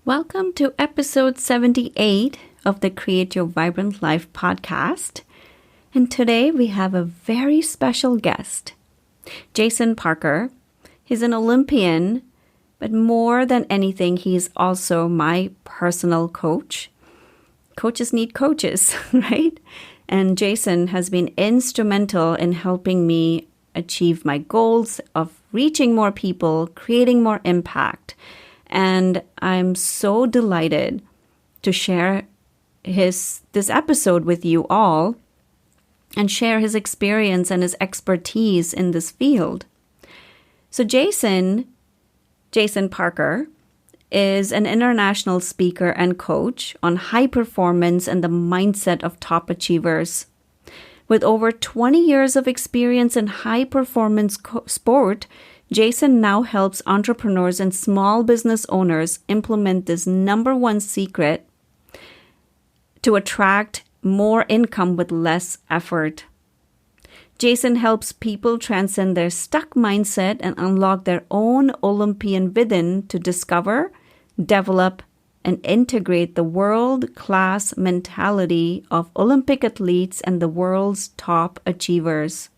Welcome to episode 78 of the Create Your Vibrant Life podcast. And today we have a very special guest, Jason Parker. He's an Olympian, but more than anything, he's also my personal coach. Coaches need coaches, right? And Jason has been instrumental in helping me achieve my goals of reaching more people, creating more impact. And I'm so delighted to share this episode with you all and share his experience and his expertise in this field. So Jason Parker is an international speaker and coach on high performance and the mindset of top achievers. With over 20 years of experience in high performance sport, Jason now helps entrepreneurs and small business owners implement this number one secret to attract more income with less effort. Jason helps people transcend their stuck mindset and unlock their own Olympian within to discover, develop, and integrate the world-class mentality of Olympic athletes and the world's top achievers.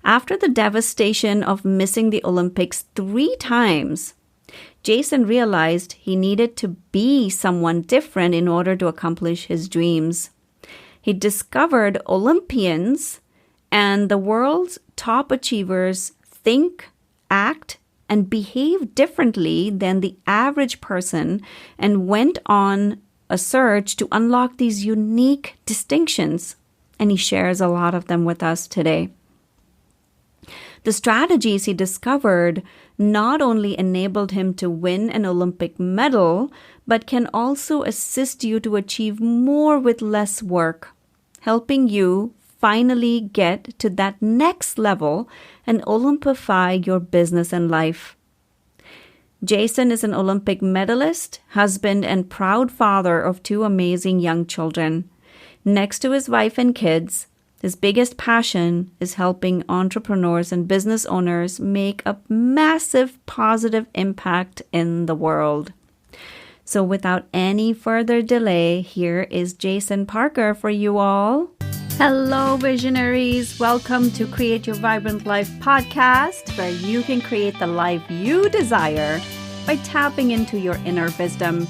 After the devastation of missing the Olympics 3 times, Jason realized he needed to be someone different in order to accomplish his dreams. He discovered Olympians and the world's top achievers think, act, and behave differently than the average person and went on a search to unlock these unique distinctions. And he shares a lot of them with us today. The strategies he discovered not only enabled him to win an Olympic medal, but can also assist you to achieve more with less work, helping you finally get to that next level and Olympify your business and life. Jason is an Olympic medalist, husband, and proud father of 2 amazing young children. Next to his wife and kids, his biggest passion is helping entrepreneurs and business owners make a massive positive impact in the world. So without any further delay, here is Jason Parker for you all. Hello, visionaries. Welcome to Create Your Vibrant Life podcast, where you can create the life you desire by tapping into your inner wisdom.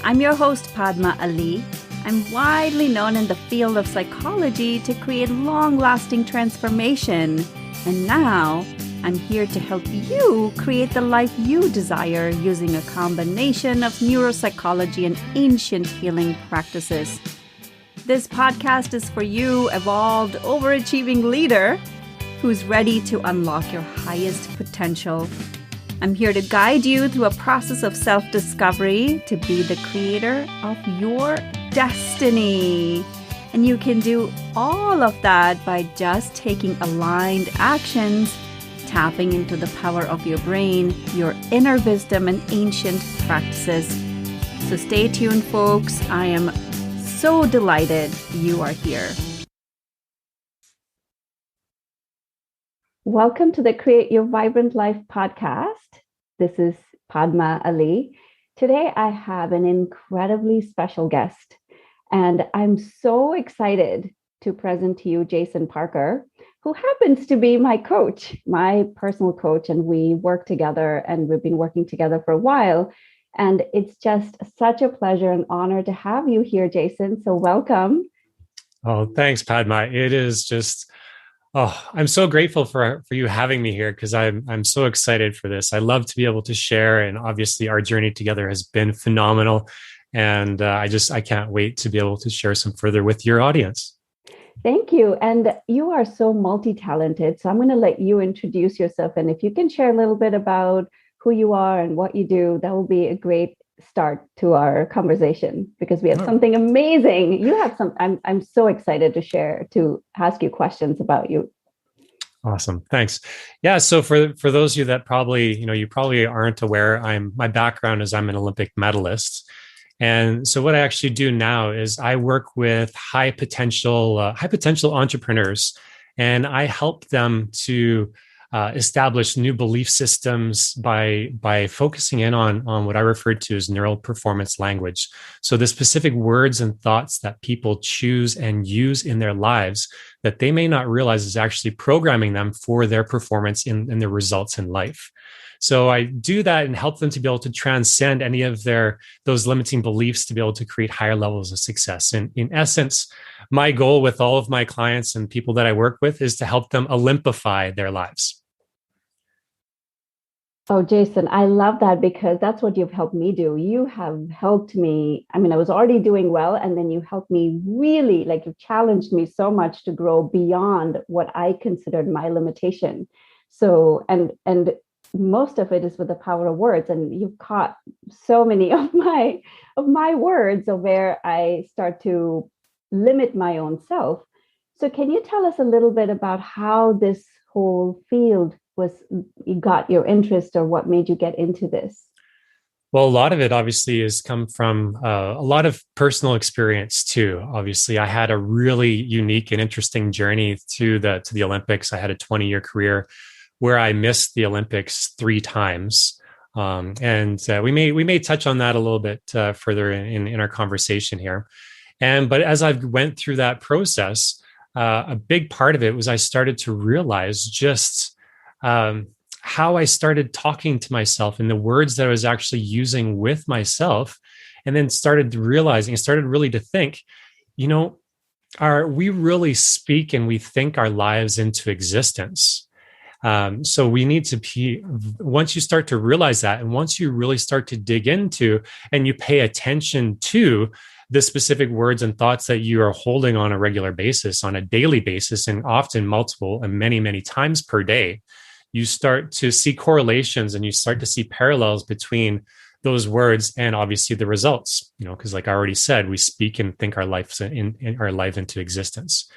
I'm your host, Padma Ali. I'm widely known in the field of psychology to create long-lasting transformation. And now, I'm here to help you create the life you desire using a combination of neuropsychology and ancient healing practices. This podcast is for you, evolved, overachieving leader who's ready to unlock your highest potential. I'm here to guide you through a process of self-discovery to be the creator of your destiny. And you can do all of that by just taking aligned actions, tapping into the power of your brain, your inner wisdom, and ancient practices. So stay tuned, folks. I am so delighted you are here. Welcome to the Create Your Vibrant Life podcast. This is Padma Ali. Today I have an incredibly special guest, and I'm so excited to present to you Jason Parker, who happens to be my coach, my personal coach, and we work together, and we've been working together for a while. And it's just such a pleasure and honor to have you here, Jason. So welcome. Oh, thanks, Padma. It is just, I'm so grateful for you having me here because I'm so excited for this. I love to be able to share, and obviously our journey together has been phenomenal. And I can't wait to be able to share some further with your audience. Thank you. And you are so multi-talented. So I'm going to let you introduce yourself. And if you can share a little bit about who you are and what you do, that will be a great start to our conversation, because we have something amazing. You have I'm so excited to share, to ask you questions about you. Awesome. Thanks. Yeah. So for those of you that probably, you probably aren't aware, my background is I'm an Olympic medalist. And so what I actually do now is I work with high potential entrepreneurs, and I help them to establish new belief systems by focusing in on what I refer to as neural performance language. So the specific words and thoughts that people choose and use in their lives that they may not realize is actually programming them for their performance in their results in life. So I do that and help them to be able to transcend any of those limiting beliefs to be able to create higher levels of success. And in essence, my goal with all of my clients and people that I work with is to help them Olympify their lives. Oh, Jason, I love that because that's what you've helped me do. You have helped me. I mean, I was already doing well, and then you helped me really, like, you challenged me so much to grow beyond what I considered my limitation. So, and most of it is with the power of words, and you've caught so many of my words of where I start to limit my own self. So, can you tell us a little bit about how this whole field you got your interest, or what made you get into this? Well, a lot of it obviously has come from a lot of personal experience too. Obviously, I had a really unique and interesting journey to the Olympics. I had a 20-year career where I missed the Olympics 3 times, and we may touch on that a little bit further in our conversation here. But as I went through that process, a big part of it was I started to realize just how I started talking to myself and the words that I was actually using with myself, and then started really to think, we really speak and we think our lives into existence. So we need to be, once you start to realize that, and once you really start to dig into and you pay attention to the specific words and thoughts that you are holding on a regular basis, on a daily basis, and often multiple and many, many times per day, you start to see correlations and you start to see parallels between those words and obviously the results, because like I already said, we speak and think our life into existence.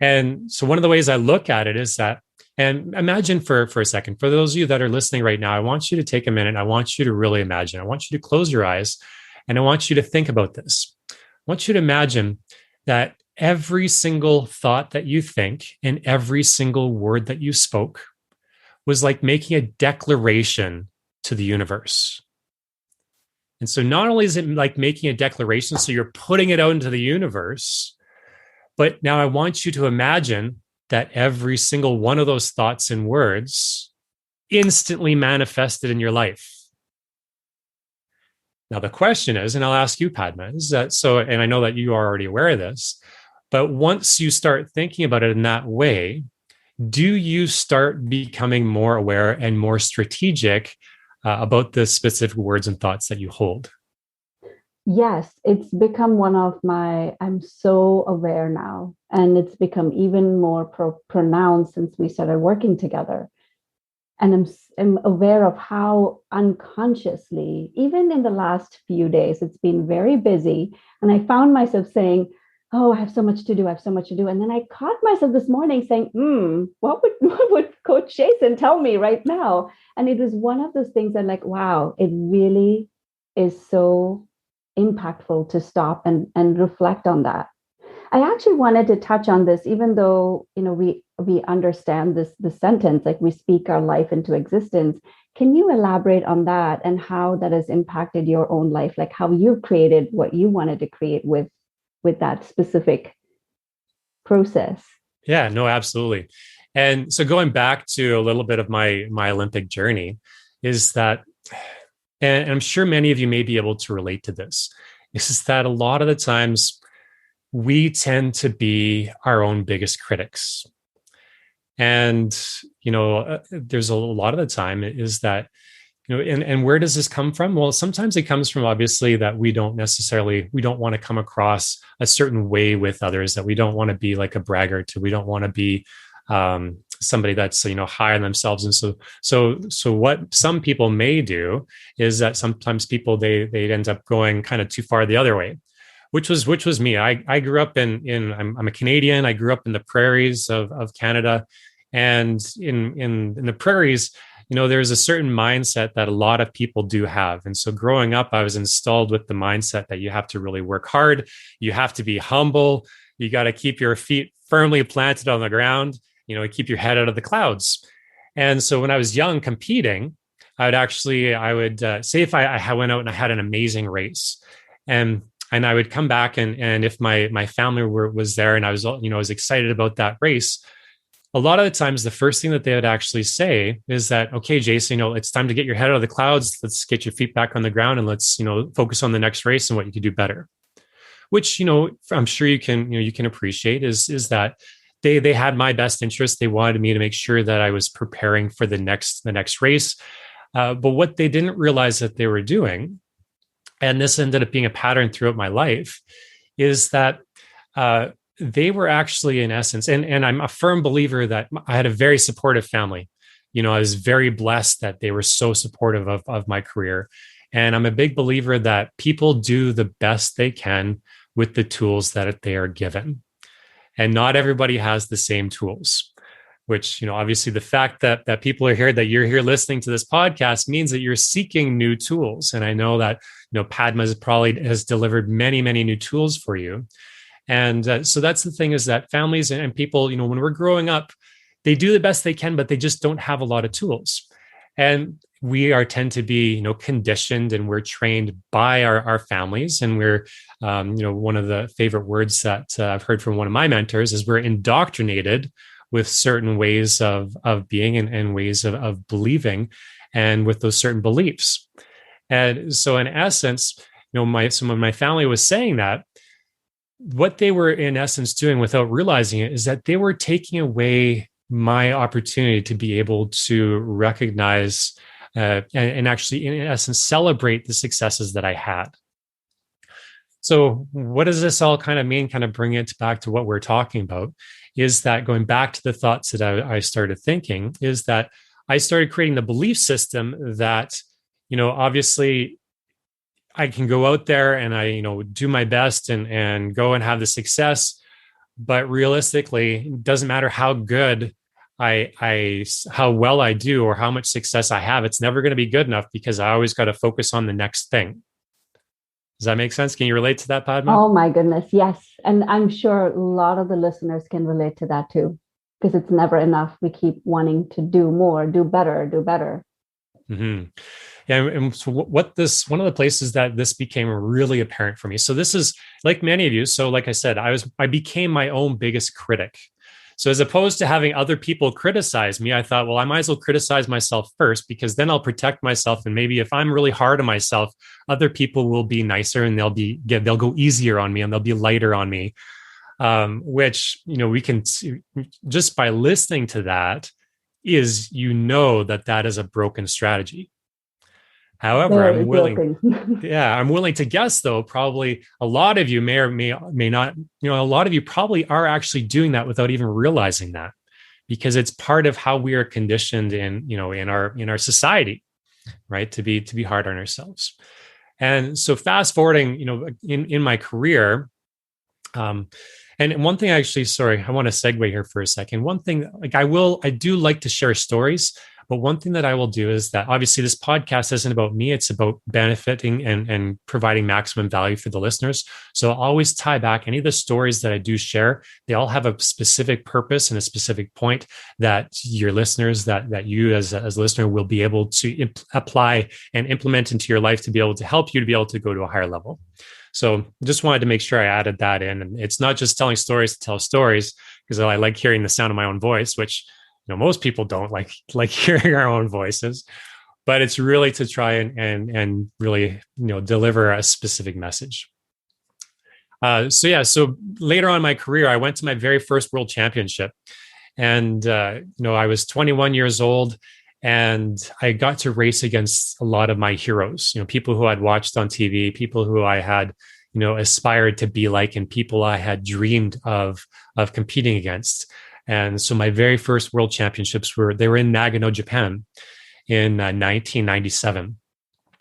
And so one of the ways I look at it is that, and imagine for a second, for those of you that are listening right now, I want you to take a minute. I want you to really imagine. I want you to close your eyes and I want you to think about this. I want you to imagine that every single thought that you think and every single word that you spoke was like making a declaration to the universe. And so not only is it like making a declaration, so you're putting it out into the universe, but now I want you to imagine that every single one of those thoughts and words instantly manifested in your life. Now, the question is, and I'll ask you, Padma, is that so, and I know that you are already aware of this, but once you start thinking about it in that way, do you start becoming more aware and more strategic about the specific words and thoughts that you hold? Yes, it's become I'm so aware now, and it's become even more pronounced since we started working together. And I'm aware of how unconsciously, even in the last few days, it's been very busy. And I found myself saying, oh, I have so much to do. I have so much to do. And then I caught myself this morning saying, what would Coach Jason tell me right now? And it was one of those things that, like, wow, it really is so impactful to stop and reflect on that. I actually wanted to touch on this, even though, we understand the sentence, like we speak our life into existence. Can you elaborate on that and how that has impacted your own life? Like how you created what you wanted to create with that specific process? Yeah, no, absolutely. And so going back to a little bit of my Olympic journey is that, and I'm sure many of you may be able to relate to this, is that a lot of the times we tend to be our own biggest critics. And, there's a lot of the time is that, and where does this come from? Well, sometimes it comes from obviously that we don't want to come across a certain way with others, that we don't want to be like a braggart, we don't want to be somebody that's, high on themselves. And so what some people may do is that sometimes people, they end up going kind of too far the other way, which was me. I grew up I'm a Canadian. I grew up in the prairies of Canada, and in the prairies, there's a certain mindset that a lot of people do have. And so growing up, I was installed with the mindset that you have to really work hard. You have to be humble. You got to keep your feet firmly planted on the ground, keep your head out of the clouds. And so when I was young competing, I would say if I went out and I had an amazing race, and I would come back, and if my family was there and I was, I was excited about that race, a lot of the times the first thing that they would actually say is that, okay, Jason, it's time to get your head out of the clouds. Let's get your feet back on the ground and let's, focus on the next race and what you could do better. Which, I'm sure you can appreciate is that they had my best interest. They wanted me to make sure that I was preparing for the next race. But what they didn't realize that they were doing, and this ended up being a pattern throughout my life, is that they were actually, in essence, and I'm a firm believer that I had a very supportive family. I was very blessed that they were so supportive of my career. And I'm a big believer that people do the best they can with the tools that they are given. And not everybody has the same tools, which, obviously the fact that people are here, that you're here listening to this podcast, means that you're seeking new tools. And I know that, Padma has delivered many, many new tools for you. And so that's the thing, is that families and people, when we're growing up, they do the best they can, but they just don't have a lot of tools. And we tend to be, conditioned, and we're trained by our families. And we're, one of the favorite words that I've heard from one of my mentors is we're indoctrinated with certain ways of being and ways of believing, and with those certain beliefs. And so in essence, when my family was saying that, what they were in essence doing without realizing it is that they were taking away my opportunity to be able to recognize and actually, in essence, celebrate the successes that I had. So what does this all kind of mean? Kind of bring it back to what we're talking about, is that going back to the thoughts that I started thinking, is that I started creating the belief system that, obviously I can go out there and I, do my best and go and have the success. But realistically, it doesn't matter how good how well I do or how much success I have, it's never going to be good enough, because I always got to focus on the next thing. Does that make sense? Can you relate to that, Padma? Oh my goodness, yes. And I'm sure a lot of the listeners can relate to that too, because it's never enough. We keep wanting to do more, do better, do better. Mm-hmm. Yeah, and so one of the places that this became really apparent for me. So this is like many of you. So like I said, I became my own biggest critic. So as opposed to having other people criticize me, I thought, well, I might as well criticize myself first, because then I'll protect myself. And maybe if I'm really hard on myself, other people will be nicer, and they'll go easier on me, and they'll be lighter on me. Which, we can, just by listening to that, is, that is a broken strategy. However, I'm willing to guess, though, probably a lot of you may or may not, a lot of you probably are actually doing that without even realizing that, because it's part of how we are conditioned in our society, right? To be hard on ourselves. And so fast forwarding, in my career, and one thing actually, sorry, I want to segue here for a second. One thing, I do like to share stories. But one thing that I will do is that, obviously, this podcast isn't about me. It's about benefiting and providing maximum value for the listeners. So I'll always tie back any of the stories that I do share. They all have a specific purpose and a specific point that your listeners, that you as a listener will be able to apply and implement into your life to be able to help you to be able to go to a higher level. So just wanted to make sure I added that in. And it's not just telling stories to tell stories, because I like hearing the sound of my own voice, which most people don't like hearing our own voices, but it's really to try and really, deliver a specific message. So later on in my career, I went to my very first world championship, and, I was 21 years old, and I got to race against a lot of my heroes, people who I'd watched on TV, people who I had, aspired to be like, and people I had dreamed of competing against. And so my very first world championships were in Nagano, Japan in 1997.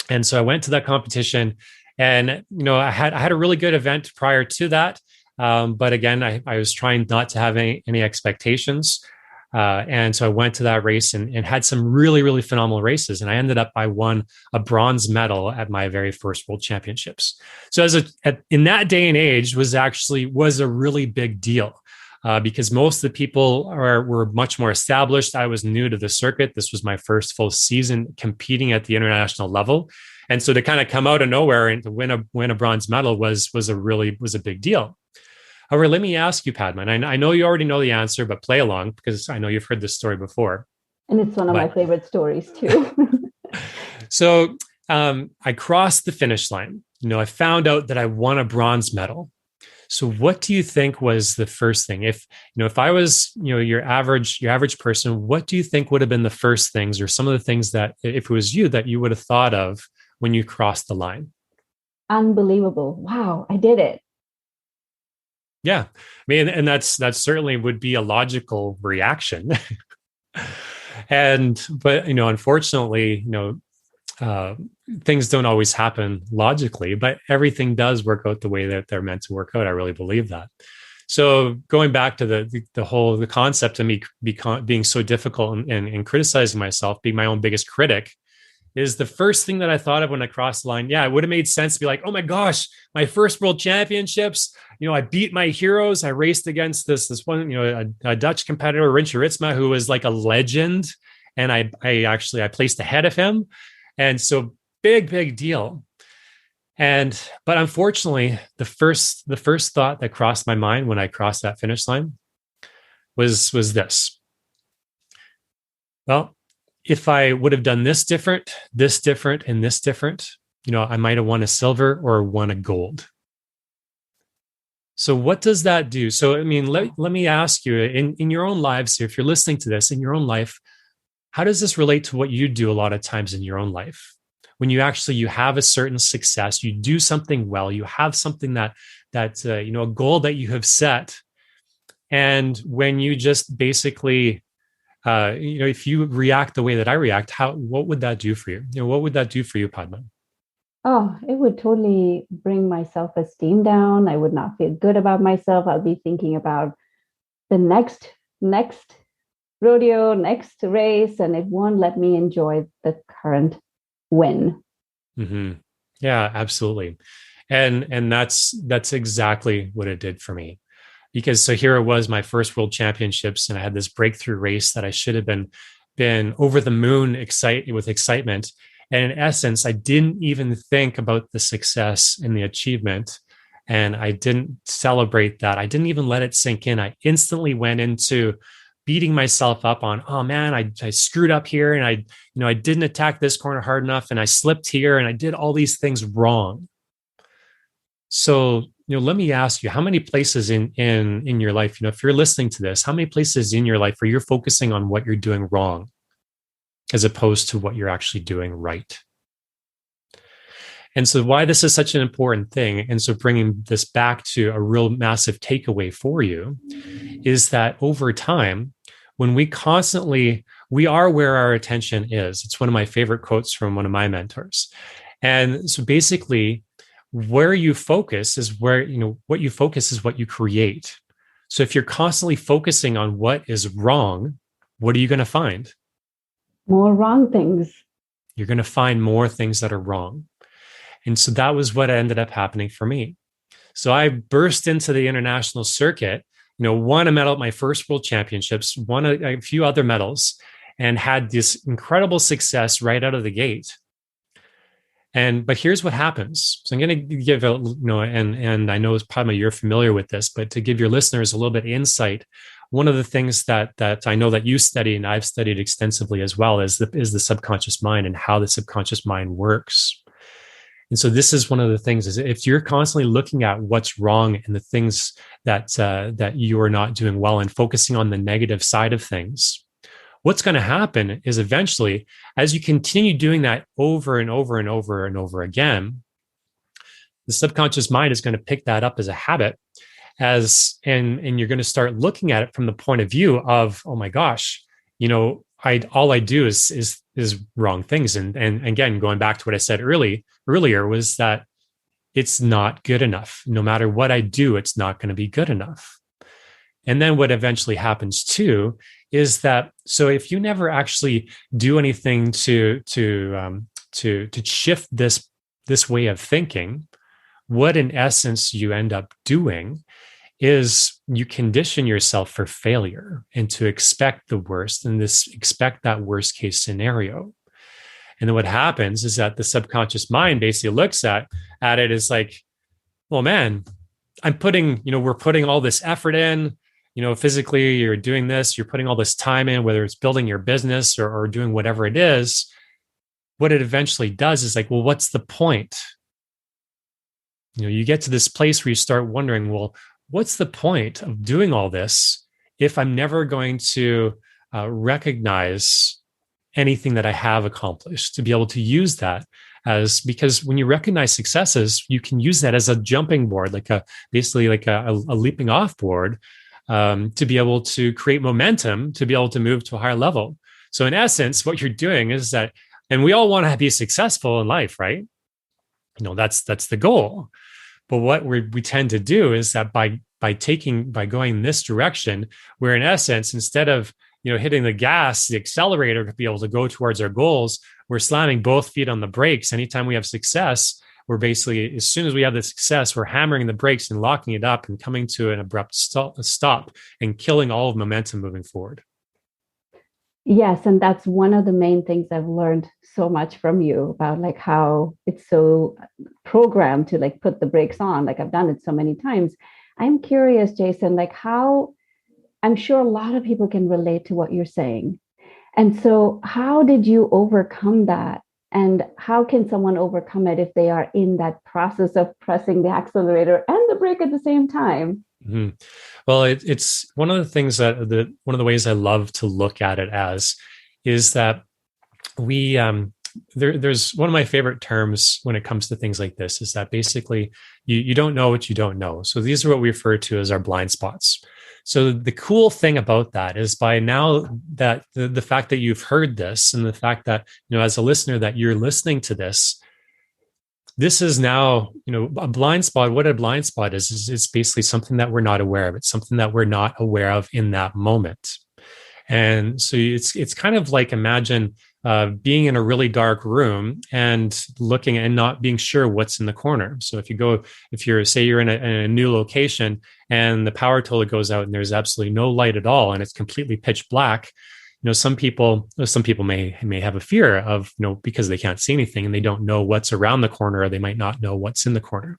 And so I went to that competition, and, I had a really good event prior to that. But again, I was trying not to have any expectations. And so I went to that race and had some really, really phenomenal races. And I won a bronze medal at my very first world championships. So in that day and age was a really big deal. because most of the people were much more established. I was new to the circuit. This was my first full season competing at the international level. And so to kind of come out of nowhere and to win a bronze medal was a big deal. However, let me ask you, Padma, and I know you already know the answer, but play along because I know you've heard this story before. And it's one of my favorite stories too. So I crossed the finish line. I found out that I won a bronze medal. So what do you think was the first thing? If I was, your average person, what do you think would have been the first things or some of the things that, if it was you, that you would have thought of when you crossed the line? Unbelievable. Wow, I did it. Yeah. I mean, and that's certainly would be a logical reaction. But unfortunately, things don't always happen logically, but everything does work out the way that they're meant to work out. I really believe that. So going back to the concept of me being so difficult and criticizing myself, being my own biggest critic, is the first thing that I thought of when I crossed the line. Yeah, it would have made sense to be like, oh my gosh, my first world championships, I beat my heroes. I raced against this one, a Dutch competitor, Rinche Ritsma, who was like a legend. And I placed ahead of him. And so big deal. But unfortunately, the first thought that crossed my mind when I crossed that finish line was this. Well, if I would have done this different, and this different, I might have won a silver or won a gold. So what does that do? So, I mean, let me ask you in your own lives, if you're listening to this in your own life, how does this relate to what you do a lot of times in your own life? When you have a certain success, you do something well, you have something that a goal that you have set. And when you just basically, if you react the way that I react, what would that do for you? What would that do for you, Padma? Oh, it would totally bring my self-esteem down. I would not feel good about myself. I'll be thinking about the next rodeo, next race, and it won't let me enjoy the current win. Mm-hmm. Yeah, absolutely. And that's exactly what it did for me. Because so here it was, my first world championships, and I had this breakthrough race that I should have been over the moon with excitement. And in essence, I didn't even think about the success and the achievement. And I didn't celebrate that. I didn't even let it sink in. I instantly went into beating myself up on, oh man, I screwed up here, and I didn't attack this corner hard enough, and I slipped here, and I did all these things wrong. So, let me ask you, how many places in your life, if you're listening to this, how many places in your life where you're focusing on what you're doing wrong as opposed to what you're actually doing right? And so why this is such an important thing, and so bringing this back to a real massive takeaway for you, is that over time, when we are where our attention is. It's one of my favorite quotes from one of my mentors. And so basically, where you focus is where, what you focus is what you create. So if you're constantly focusing on what is wrong, what are you going to find? More wrong things. You're going to find more things that are wrong. And so that was what ended up happening for me. So I burst into the international circuit, won a medal at my first world championships, won a few other medals, and had this incredible success right out of the gate. But here's what happens. So I'm going to give and I know Padma, you're familiar with this, but to give your listeners a little bit of insight, one of the things that I know that you study and I've studied extensively as well is the subconscious mind and how the subconscious mind works. And so this is one of the things, is if you're constantly looking at what's wrong and the things that you are not doing well and focusing on the negative side of things, what's going to happen is eventually, as you continue doing that over and over and over and over again, the subconscious mind is going to pick that up as a habit, and you're going to start looking at it from the point of view of, oh my gosh, all I do is wrong things. And again, going back to what I said earlier was that it's not good enough. No matter what I do, it's not going to be good enough. And then what eventually happens too is that, so if you never actually do anything to shift this way of thinking, what in essence you end up doing is you condition yourself for failure and to expect the worst and expect that worst case scenario. And then what happens is that the subconscious mind basically looks at it as like, well, man, we're putting all this effort in, physically you're doing this, you're putting all this time in, whether it's building your business or doing whatever it is. What it eventually does is like, well, what's the point? You get to this place where you start wondering, well, what's the point of doing all this if I'm never going to recognize anything that I have accomplished, to be able to use that because when you recognize successes, you can use that as a jumping board, basically like a leaping off board, to be able to create momentum, to be able to move to a higher level. So in essence, what you're doing is that, and we all want to be successful in life, right? That's the goal. But what we tend to do is that by going this direction, we're in essence, instead of hitting the gas, the accelerator to be able to go towards our goals, we're slamming both feet on the brakes. Anytime we have success, we're basically, as soon as we have the success, we're hammering the brakes and locking it up and coming to an abrupt stop and killing all of momentum moving forward. Yes, and that's one of the main things I've learned so much from you about like how it's so programmed to like put the brakes on. Like I've done it so many times. I'm curious, Jason, like how I'm sure a lot of people can relate to what you're saying. And so how did you overcome that? And how can someone overcome it if they are in that process of pressing the accelerator and the brake at the same time? Mm-hmm. Well, it's one of the things that one of the ways I love to look at it as is that we there's one of my favorite terms when it comes to things like this is that basically you don't know what you don't know. So these are what we refer to as our blind spots. So the cool thing about that is by now that the fact that you've heard this and the fact that, as a listener, that you're listening to this is now, a blind spot. What a blind spot is it's basically something that we're not aware of. It's something that we're not aware of in that moment. And so it's kind of like, imagine being in a really dark room and looking and not being sure what's in the corner. So if you're in a new location and the power totally goes out and there's absolutely no light at all and it's completely pitch black, some people may have a fear of, because they can't see anything and they don't know what's around the corner, or they might not know what's in the corner.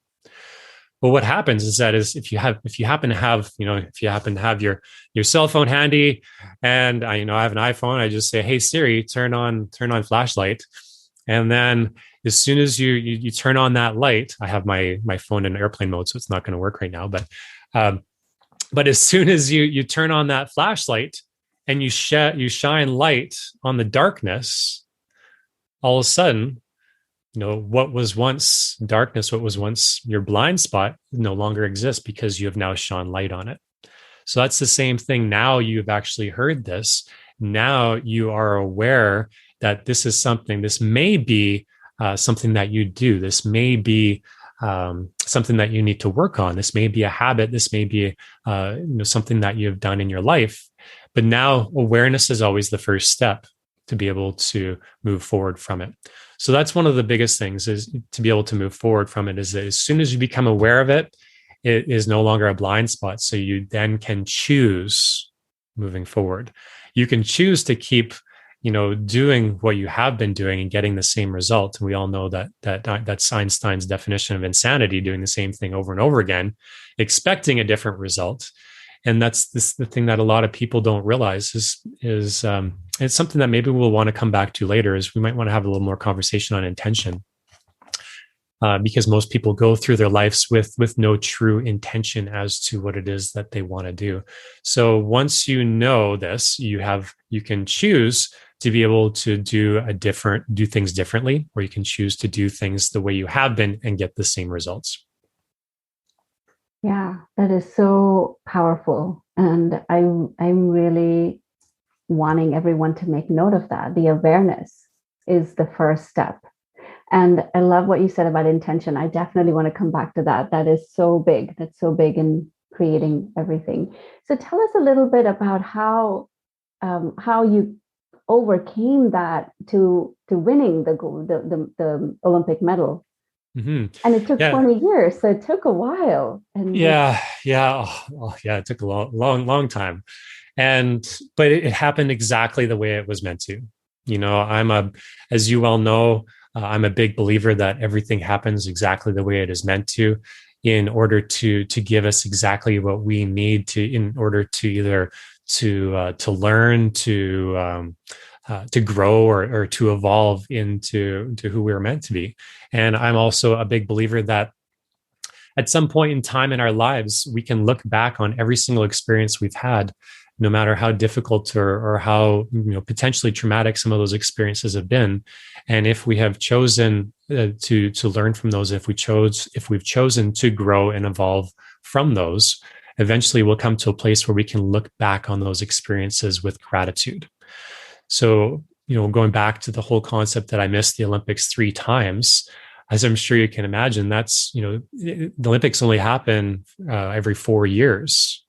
But what happens is that if you happen to have your cell phone handy, and I have an iPhone, I just say, "Hey Siri, turn on flashlight," and then as soon as you turn on that light, I have my phone in airplane mode, so it's not going to work right now. But as soon as you turn on that flashlight and you shine light on the darkness, all of a sudden, what was once darkness, what was once your blind spot, no longer exists because you have now shone light on it. So that's the same thing. Now you've actually heard this. Now you are aware that this may be something that you do. This may be something that you need to work on. This may be a habit. This may be something that you've done in your life. But now awareness is always the first step to be able to move forward from it. So that's one of the biggest things, is to be able to move forward from it, is that as soon as you become aware of it, it is no longer a blind spot. So you then can choose moving forward. You can choose to keep, doing what you have been doing and getting the same result. And we all know that's Einstein's definition of insanity, doing the same thing over and over again, expecting a different result. And that's the thing that a lot of people don't realize is it's something that maybe we'll want to come back to later, is we might want to have a little more conversation on intention. Because most people go through their lives with no true intention as to what it is that they want to do. So once you know this, you can choose to be able to do things differently, or you can choose to do things the way you have been and get the same results. Yeah, that is so powerful. And I'm really wanting everyone to make note of that. The awareness is the first step. And I love what you said about intention. I definitely want to come back to that. That is so big. That's so big in creating everything. So tell us a little bit about how you overcame that to winning the Olympic medal. Hmm. And it took Yeah. 20 years. So it took a while. And Yeah. Yeah. It took a long time. But it happened exactly the way it was meant to. As you well know, I'm a big believer that everything happens exactly the way it is meant to, in order to give us exactly what we need in order to either to learn, to grow, or to evolve into who we're meant to be. And I'm also a big believer that at some point in time in our lives, we can look back on every single experience we've had, no matter how difficult or how potentially traumatic some of those experiences have been. And if we have chosen to learn from those, if we've chosen to grow and evolve from those, eventually we'll come to a place where we can look back on those experiences with gratitude. So, going back to the whole concept that I missed the Olympics 3 times, as I'm sure you can imagine, that's, the Olympics only happen every 4 years.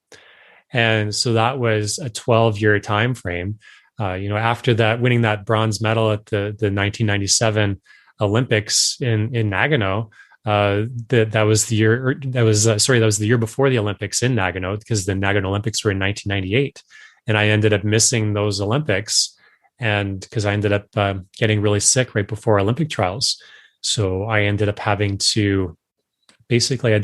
And so that was a 12-year time frame. After that, winning that bronze medal at the 1997 Olympics in Nagano, that was the year. That was the year before the Olympics in Nagano, because the Nagano Olympics were in 1998, and I ended up missing those Olympics, and because I ended up getting really sick right before Olympic trials. So I ended up having to basically, at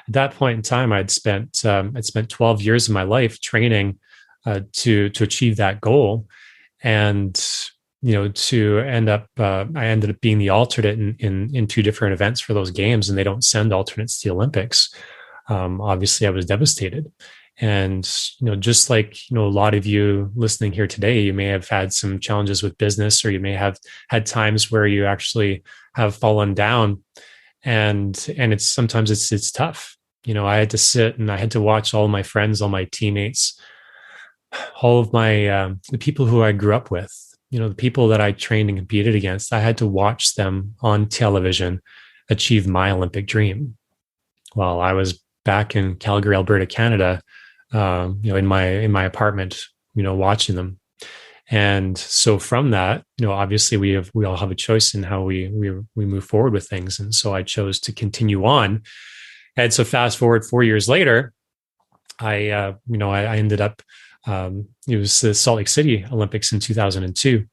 that point in time, I'd spent 12 years of my life training to achieve that goal. And, I ended up being the alternate in 2 different events for those games, and they don't send alternates to the Olympics. Obviously I was devastated. And, just like, a lot of you listening here today, you may have had some challenges with business, or you may have had times where you actually have fallen down, and sometimes it's tough. I had to sit and I had to watch all my friends, all my teammates, all of my the people who I grew up with, the people that I trained and competed against. I had to watch them on television achieve my Olympic dream while I was back in Calgary, Alberta, Canada, in my apartment, watching them. And so from that, obviously we all have a choice in how we move forward with things. And so I chose to continue on. And so fast forward 4 years later, I ended up, it was the Salt Lake City Olympics in 2002.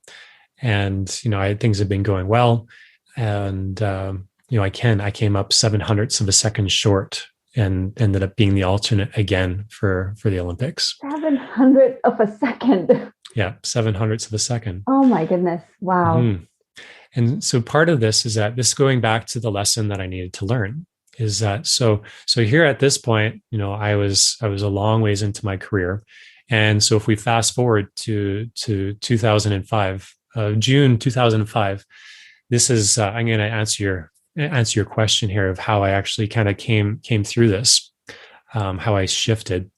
And, things have been going well. And, I came up 7/100ths of a second short, and ended up being the alternate again for the Olympics. 700th of a second. Yeah, 7/100ths of a second. Oh my goodness. Wow. Mm-hmm. And so part of this is that this, going back to the lesson that I needed to learn, is that so here at this point, I was a long ways into my career. And so if we fast forward to 2005, June 2005, this is I'm going to answer your question here of how I actually kind of came through this, how I shifted.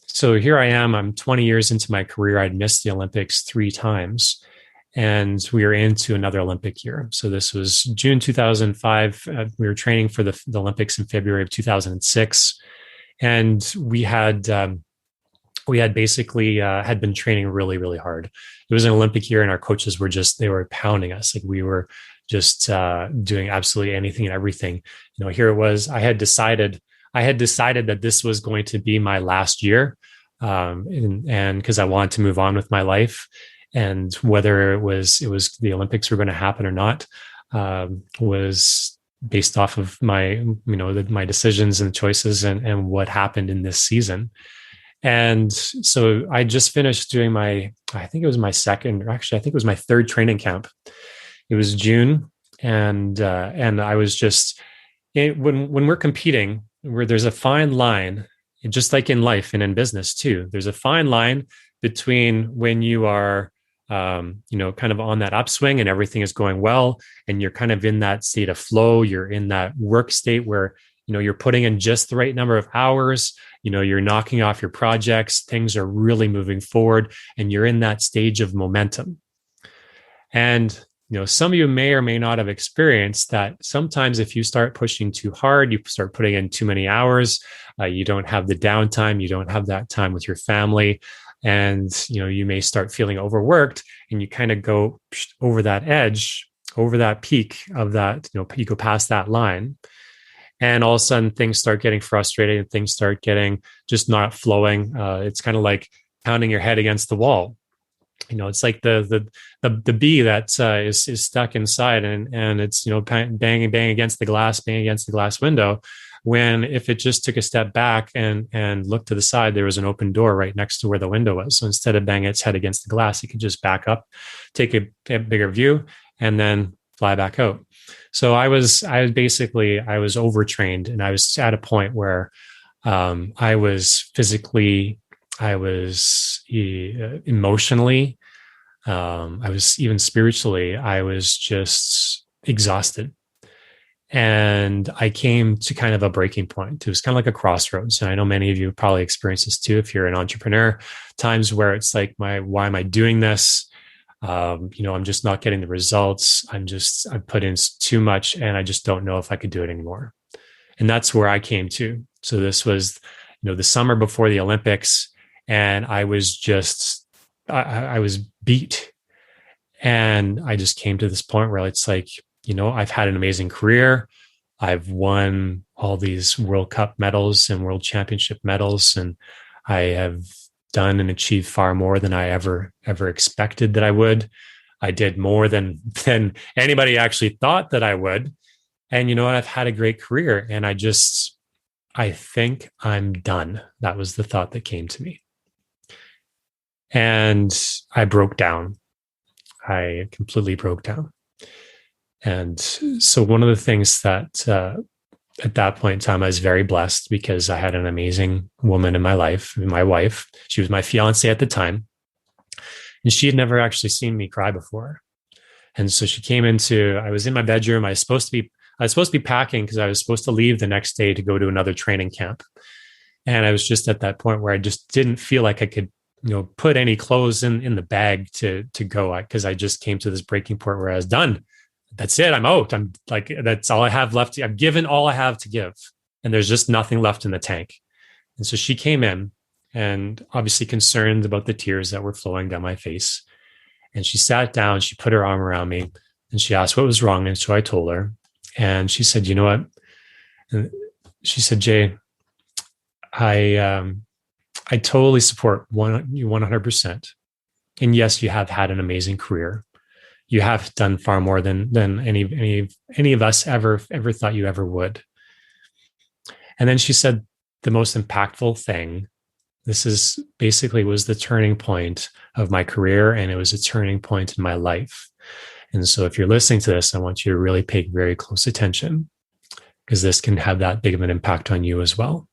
So here I am, I'm 20 years into my career. I'd missed the Olympics 3 times, and we were into another Olympic year. So this was June 2005. We were training for the Olympics in February of 2006. And we had basically had been training really, really hard. It was an Olympic year, and our coaches they were pounding us. Like, we were just doing absolutely anything and everything. Here it was, I had decided that this was going to be my last year, and because I wanted to move on with my life, and whether it was the Olympics were going to happen or not, was based off of my my decisions and choices and what happened in this season. And so I just finished doing I think it was my third training camp. It was June, and I was just, when we're competing, where there's a fine line, just like in life and in business too. There's a fine line between when you are, kind of on that upswing and everything is going well, and you're kind of in that state of flow. You're in that work state where, you're putting in just the right number of hours. You're knocking off your projects. Things are really moving forward, and you're in that stage of momentum. And some of you may or may not have experienced that. Sometimes if you start pushing too hard, you start putting in too many hours, you don't have the downtime, you don't have that time with your family, and you may start feeling overworked, and you kind of go over that edge over that peak of that, you go past that line, and all of a sudden things start getting frustrated and things start getting just not flowing. It's kind of like pounding your head against the wall. It's like the bee that is stuck inside, and it's banging against the glass window. When if it just took a step back and looked to the side, there was an open door right next to where the window was. So instead of banging its head against the glass, it could just back up, take a bigger view, and then fly back out. So I was overtrained, and I was at a point where I was physically, I was emotionally, I was even spiritually, I was just exhausted. And I came to kind of a breaking point. It was kind of like a crossroads. And I know many of you probably experience this too, if you're an entrepreneur, times where it's like, why am I doing this? I'm just not getting the results. I put in too much, and I just don't know if I could do it anymore. And that's where I came to. So this was, the summer before the Olympics, and I was just, I was beat. And I just came to this point where it's like, I've had an amazing career. I've won all these World Cup medals and World Championship medals, and I have done and achieved far more than I ever expected that I would. I did more than anybody actually thought that I would. And you know what? I've had a great career, and I think I'm done. That was the thought that came to me. And I broke down. I completely broke down. And so one of the things that at that point in time, I was very blessed because I had an amazing woman in my life, my wife. She was my fiance at the time. And she had never actually seen me cry before. And so she came I was in my bedroom. I was supposed to be packing because I was supposed to leave the next day to go to another training camp. And I was just at that point where I just didn't feel like I could, put any clothes in the bag to go, because I just came to this breaking point where I was done. That's it. I'm out. I'm like, that's all I have left. I've given all I have to give, and there's just nothing left in the tank. And so she came in, and obviously concerned about the tears that were flowing down my face. And she sat down, she put her arm around me, and she asked what was wrong. And so I told her, and she said, you know what? And she said, Jay, I totally support you 100%. And yes, you have had an amazing career. You have done far more than any of us ever thought you ever would. And then she said the most impactful thing. This is basically was the turning point of my career, and it was a turning point in my life. And so if you're listening to this, I want you to really pay very close attention, because this can have that big of an impact on you as well.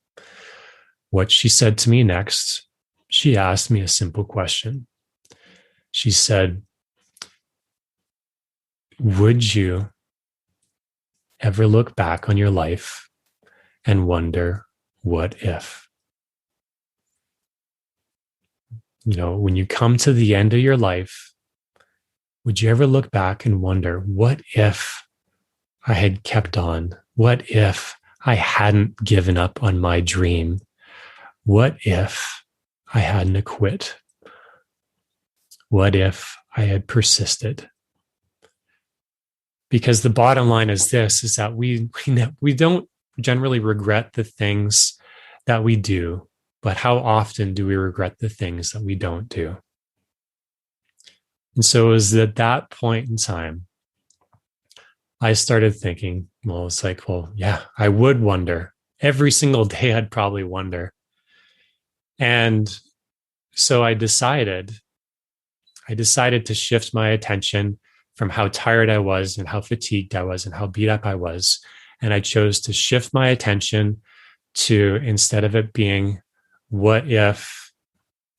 What she said to me next, she asked me a simple question. She said, would you ever look back on your life and wonder, what if? When you come to the end of your life, would you ever look back and wonder, what if I had kept on? What if I hadn't given up on my dream? What if I hadn't quit? What if I had persisted? Because the bottom line is this, is that we don't generally regret the things that we do, but how often do we regret the things that we don't do? And so it was at that point in time, I started thinking, yeah, I would wonder. Every single day I'd probably wonder. And so I decided to shift my attention from how tired I was and how fatigued I was and how beat up I was. And I chose to shift my attention to, instead of it being, what if,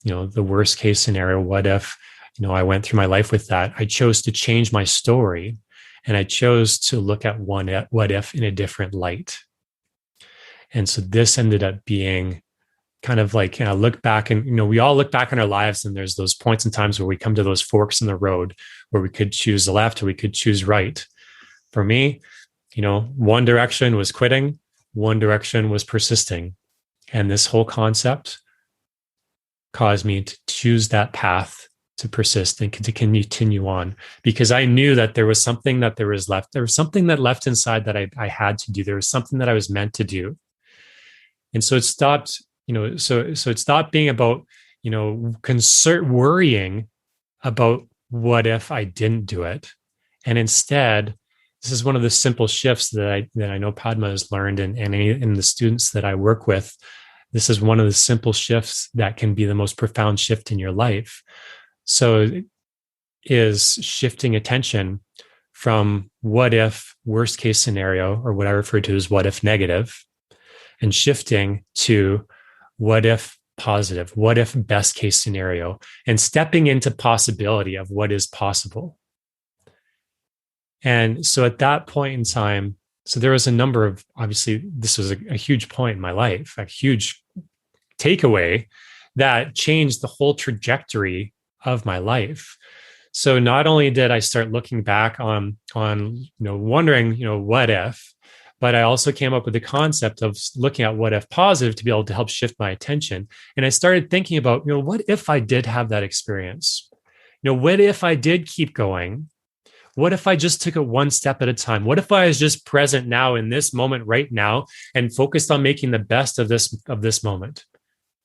the worst case scenario, what if, I went through my life with that. I chose to change my story, and I chose to look at what if in a different light. And so this ended up being kind of like, look back, and, we all look back on our lives, and there's those points and times where we come to those forks in the road where we could choose the left or we could choose right. For me, one direction was quitting, one direction was persisting. And this whole concept caused me to choose that path to persist and to continue on, because I knew that there was something that there was something that left inside that I had to do. There was something that I was meant to do. And so it stopped, so it stopped being about, worrying about what if I didn't do it. And instead, this is one of the simple shifts that I know Padma has learned, and in the students that I work with, this is one of the simple shifts that can be the most profound shift in your life. So is shifting attention from what if worst case scenario, or what I refer to as what if negative, and shifting to what if positive, what if best case scenario, and stepping into possibility of what is possible. And so at that point in time, so there was a number of, obviously, this was a huge point in my life, a huge takeaway that changed the whole trajectory of my life. So not only did I start looking back on wondering, what if, but I also came up with the concept of looking at what if positive to be able to help shift my attention. And I started thinking about, what if I did have that experience? What if I did keep going? What if I just took it one step at a time? What if I was just present now in this moment right now and focused on making the best of this moment?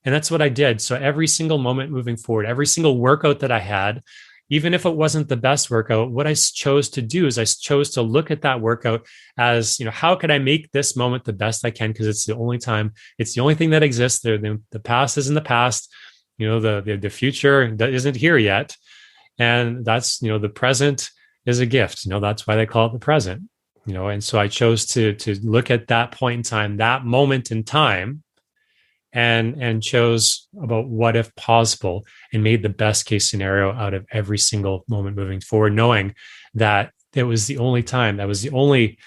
And that's what I did. So every single moment moving forward, every single workout that I had, even if it wasn't the best workout, what I chose to do is I chose to look at that workout as, how could I make this moment the best I can? Because it's the only time, it's the only thing that exists. The past is in the past. The future that isn't here yet. And that's, the present is a gift. That's why they call it the present. And so I chose to look at that point in time, that moment in time, and chose about what if possible, and made the best case scenario out of every single moment moving forward, knowing that it was the only time, that was the only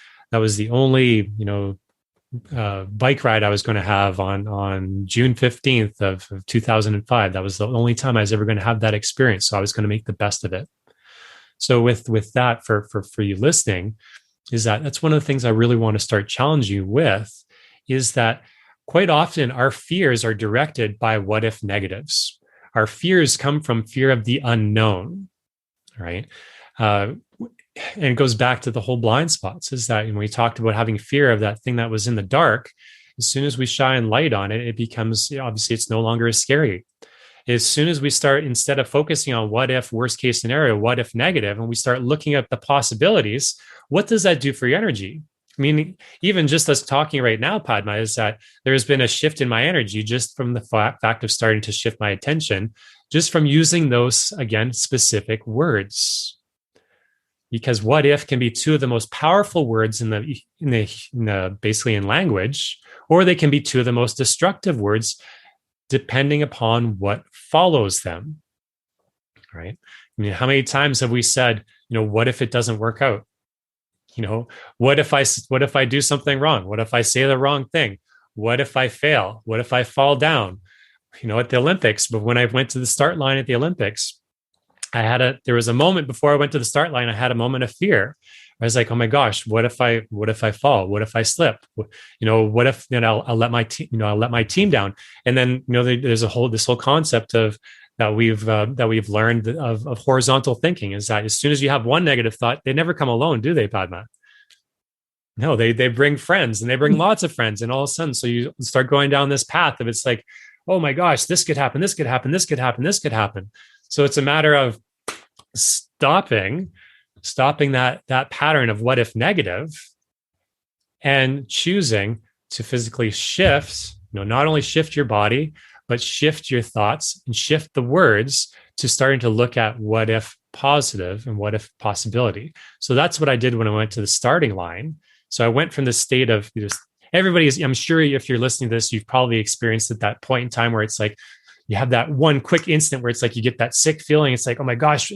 bike ride I was going to have on June 15th of 2005. That was the only time I was ever going to have that experience. So I was going to make the best of it. So with that, for you listening, is that's one of the things I really want to start challenging you with, is that quite often our fears are directed by what if negatives. Our fears come from fear of the unknown, right? And it goes back to the whole blind spots, is that when we talked about having fear of that thing that was in the dark, as soon as we shine light on it, it becomes, obviously it's no longer as scary. As soon as we start, instead of focusing on what if worst case scenario, what if negative, and we start looking at the possibilities, what does that do for your energy? I mean, even just us talking right now, Padma, is that there's been a shift in my energy just from the fact of starting to shift my attention, just from using those, again, specific words. Because what if can be two of the most powerful words in the basically in language, or they can be two of the most destructive words, depending upon what follows them, right? I mean, how many times have we said, what if it doesn't work out? What if I do something wrong? What if I say the wrong thing? What if I fail? What if I fall down? At the Olympics, but when I went to the start line at the Olympics, there was a moment before I went to the start line, I had a moment of fear. I was like, oh my gosh, what if I fall? What if I slip? What if I'll let my team down? And then there's this whole concept of that we've learned of horizontal thinking, is that as soon as you have one negative thought, they never come alone, do they, Padma? No, they bring friends, and they bring lots of friends, and all of a sudden, so you start going down this path of, it's like, oh my gosh, this could happen, this could happen, this could happen, this could happen. So it's a matter of stopping that pattern of what if negative, and choosing to physically shift, not only shift your body, but shift your thoughts and shift the words to starting to look at what if positive and what if possibility. So that's what I did when I went to the starting line. So I went from the state of I'm sure if you're listening to this, you've probably experienced at that point in time where it's like, you have that one quick instant where it's like you get that sick feeling. It's like, oh my gosh,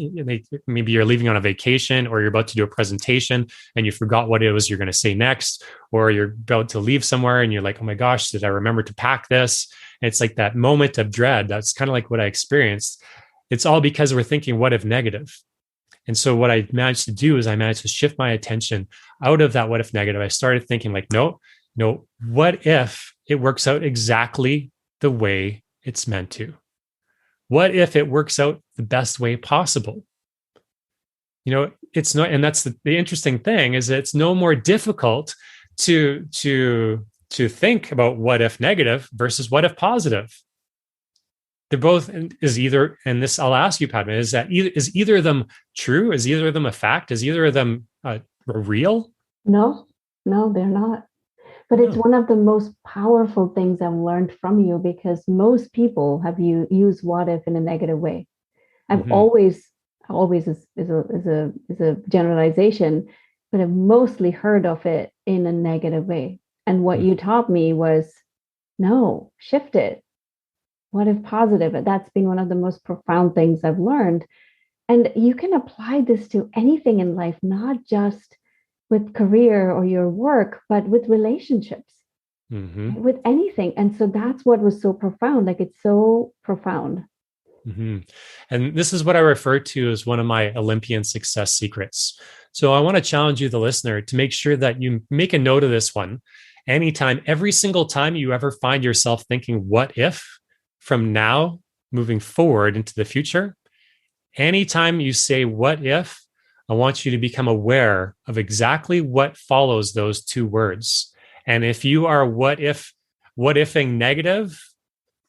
maybe you're leaving on a vacation, or you're about to do a presentation and you forgot what it was you're going to say next, or you're about to leave somewhere and you're like, oh my gosh, did I remember to pack this? And it's like that moment of dread. That's kind of like what I experienced. It's all because we're thinking, what if negative? And so what I managed to do is I managed to shift my attention out of that what if negative. I started thinking like, no, what if it works out exactly the way it's meant to? What if it works out the best way possible? It's not, and that's the interesting thing is it's no more difficult to think about what if negative versus what if positive. They're both is either, and this I'll ask you, Padma, is either of them true? Is either of them a fact? Is either of them real? No, they're not. But it's one of the most powerful things I've learned from you, because most people have used what if in a negative way. I've always is a generalization, but I've mostly heard of it in a negative way. And what you taught me was, no, shift it. What if positive? That's been one of the most profound things I've learned. And you can apply this to anything in life, not just with career or your work, but with relationships, with anything. And so that's what was so profound. Like, it's so profound. And this is what I refer to as one of my Olympian success secrets. So I want to challenge you, the listener, to make sure that you make a note of this one. Anytime, every single time you ever find yourself thinking, what if, from now moving forward into the future, anytime you say, what if, I want you to become aware of exactly what follows those two words. And if you are what ifing negative,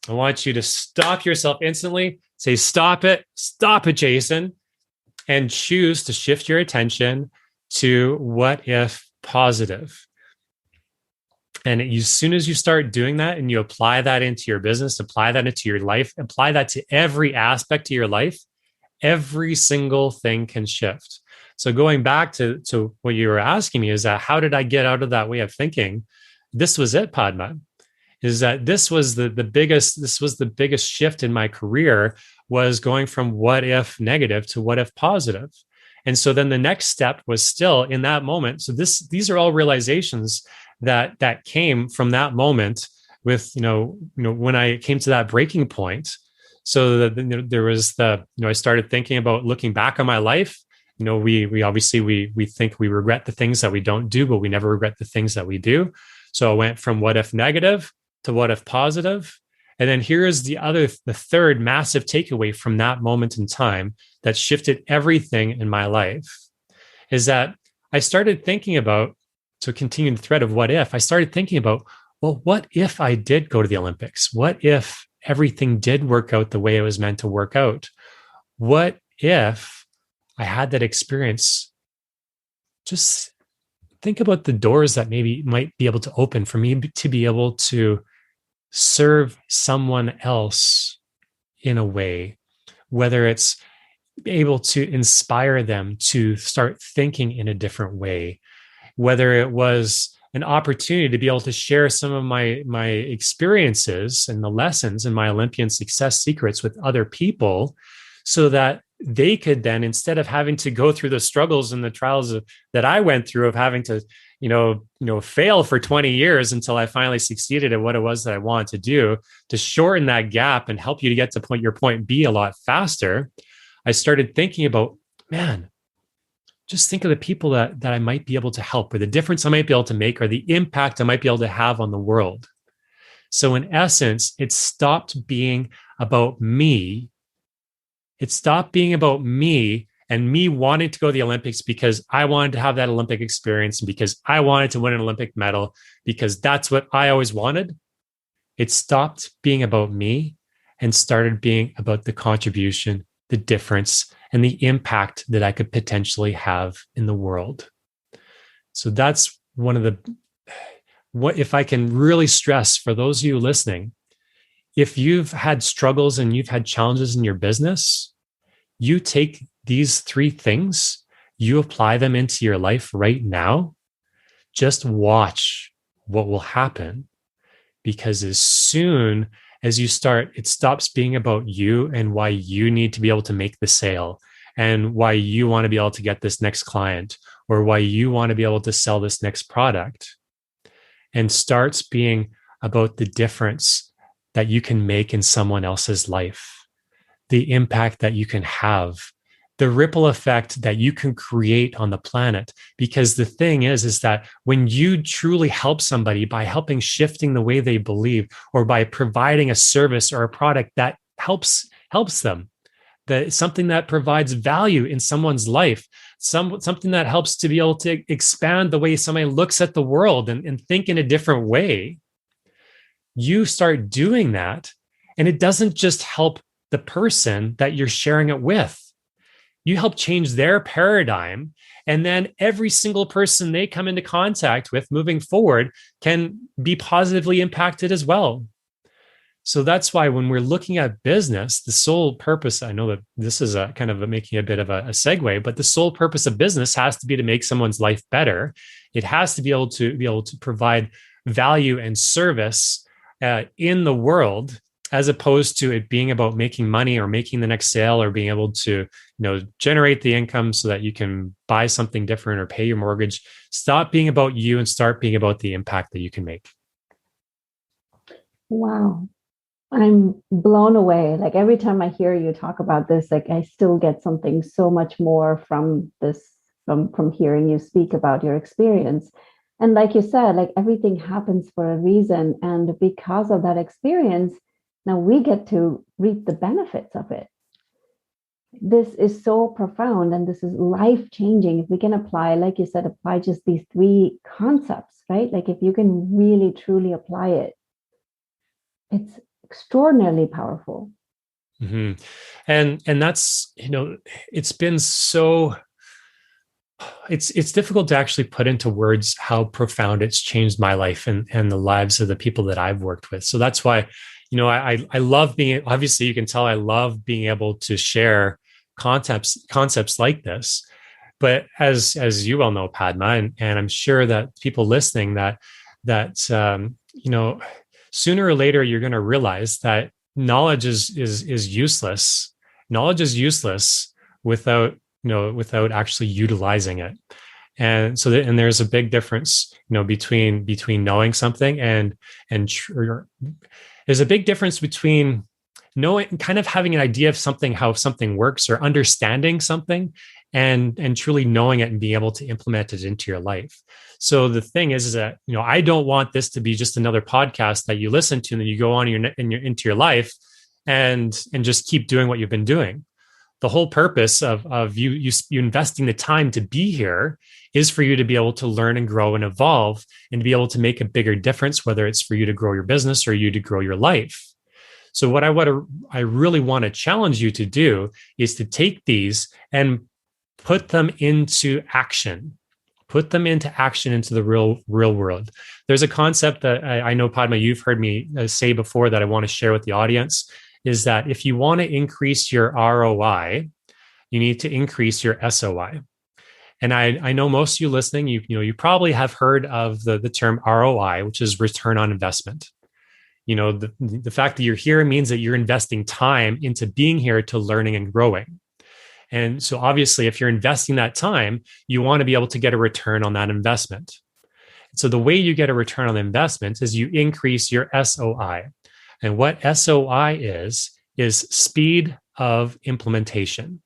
I want you to stop yourself instantly, say, stop it, Jason, and choose to shift your attention to what if positive. And as soon as you start doing that and you apply that into your business, apply that into your life, apply that to every aspect of your life, every single thing can shift. So going back to what you were asking me is that how did I get out of that way of thinking? This was it, Padma, is that this was the biggest shift in my career, was going from what if negative to what if positive. And so then the next step was still in that moment. So these are all realizations that came from that moment with, when I came to that breaking point. So there was I started thinking about looking back on my life. We obviously we think we regret the things that we don't do, but we never regret the things that we do. So I went from what if negative to what if positive. And then here is the third massive takeaway from that moment in time that shifted everything in my life, is that I started thinking about, to continue the thread of what if, I started thinking about, well, what if I did go to the Olympics? What if everything did work out the way it was meant to work out? What if I had that experience? Just think about the doors that maybe might be able to open for me to be able to serve someone else in a way, whether it's able to inspire them to start thinking in a different way, whether it was an opportunity to be able to share some of my experiences and the lessons and my Olympian success secrets with other people, so that they could then, instead of having to go through the struggles and the trials that I went through of having to, fail for 20 years until I finally succeeded at what it was that I wanted to do, to shorten that gap and help you to get to your point B a lot faster, I started thinking about, man, just think of the people that I might be able to help, or the difference I might be able to make, or the impact I might be able to have on the world. So in essence, it stopped being about me. It stopped being about me and me wanting to go to the Olympics because I wanted to have that Olympic experience and because I wanted to win an Olympic medal, because that's what I always wanted. It stopped being about me and started being about the contribution, the difference, and the impact that I could potentially have in the world. So that's one of what if I can really stress for those of you listening, if you've had struggles and you've had challenges in your business, you take these three things, you apply them into your life right now, just watch what will happen. Because as soon as you start, it stops being about you and why you need to be able to make the sale and why you want to be able to get this next client or why you want to be able to sell this next product, and starts being about the difference that you can make in someone else's life, the impact that you can have, the ripple effect that you can create on the planet. Because the thing is that when you truly help somebody by helping shifting the way they believe, or by providing a service or a product that helps helps them, that something that provides value in someone's life, something that helps to be able to expand the way somebody looks at the world and think in a different way, you start doing that. And it doesn't just help the person that you're sharing it with. You help change their paradigm. And then every single person they come into contact with moving forward can be positively impacted as well. So that's why when we're looking at business, the sole purpose, I know that this is a kind of making a bit of a segue, but the sole purpose of business has to be to make someone's life better. It has to be able to provide value and service in the world, as opposed to it being about making money or making the next sale or being able to, generate the income so that you can buy something different or pay your mortgage. Stop being about you and start being about the impact that you can make. Wow. I'm blown away. Like every time I hear you talk about this, like I still get something so much more from this, from hearing you speak about your experience. And like you said, like everything happens for a reason. And because of that experience, now we get to reap the benefits of it. This is so profound and this is life-changing. If we can apply, like you said, apply just these 3 concepts, right? Like if you can really, truly apply it, it's extraordinarily powerful. Mm-hmm. And that's, it's been so, it's difficult to actually put into words how profound it's changed my life and the lives of the people that I've worked with. So that's why, I love being, obviously you can tell I love being able to share concepts like this. But as you well know, Padma, and I'm sure that people listening that sooner or later you're going to realize that knowledge is useless. Knowledge is useless without actually utilizing it. And so and there's a big difference, between knowing something and there's a big difference between knowing, kind of having an idea of something, how something works, or understanding something, and truly knowing it and being able to implement it into your life. So the thing is that, I don't want this to be just another podcast that you listen to and then you go on into your life and just keep doing what you've been doing. The whole purpose of you investing the time to be here is for you to be able to learn and grow and evolve and to be able to make a bigger difference, whether it's for you to grow your business or you to grow your life. So what I really want to challenge you to do is to take these and put them into action. Put them into action into the real world. There's a concept that I know, Padma, you've heard me say before that I want to share with the audience, is that if you want to increase your ROI, you need to increase your SOI. And I know most of you listening, you probably have heard of the term ROI, which is return on investment. The fact that you're here means that you're investing time into being here to learning and growing. And so obviously, if you're investing that time, you want to be able to get a return on that investment. So the way you get a return on the investment is you increase your SOI. And what SOI is speed of implementation.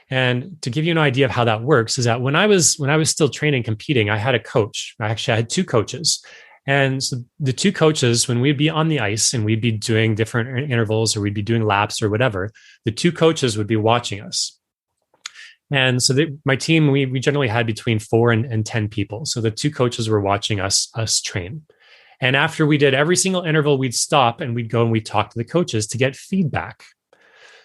And to give you an idea of how that works is that when I was still training, competing, I had a coach. I had 2 coaches. And so the 2 coaches, when we'd be on the ice and we'd be doing different intervals or we'd be doing laps or whatever, the 2 coaches would be watching us. And so my team, we generally had between 4 and 10 people. So the 2 coaches were watching us train. And after we did every single interval, we'd stop and we'd go and we'd talk to the coaches to get feedback.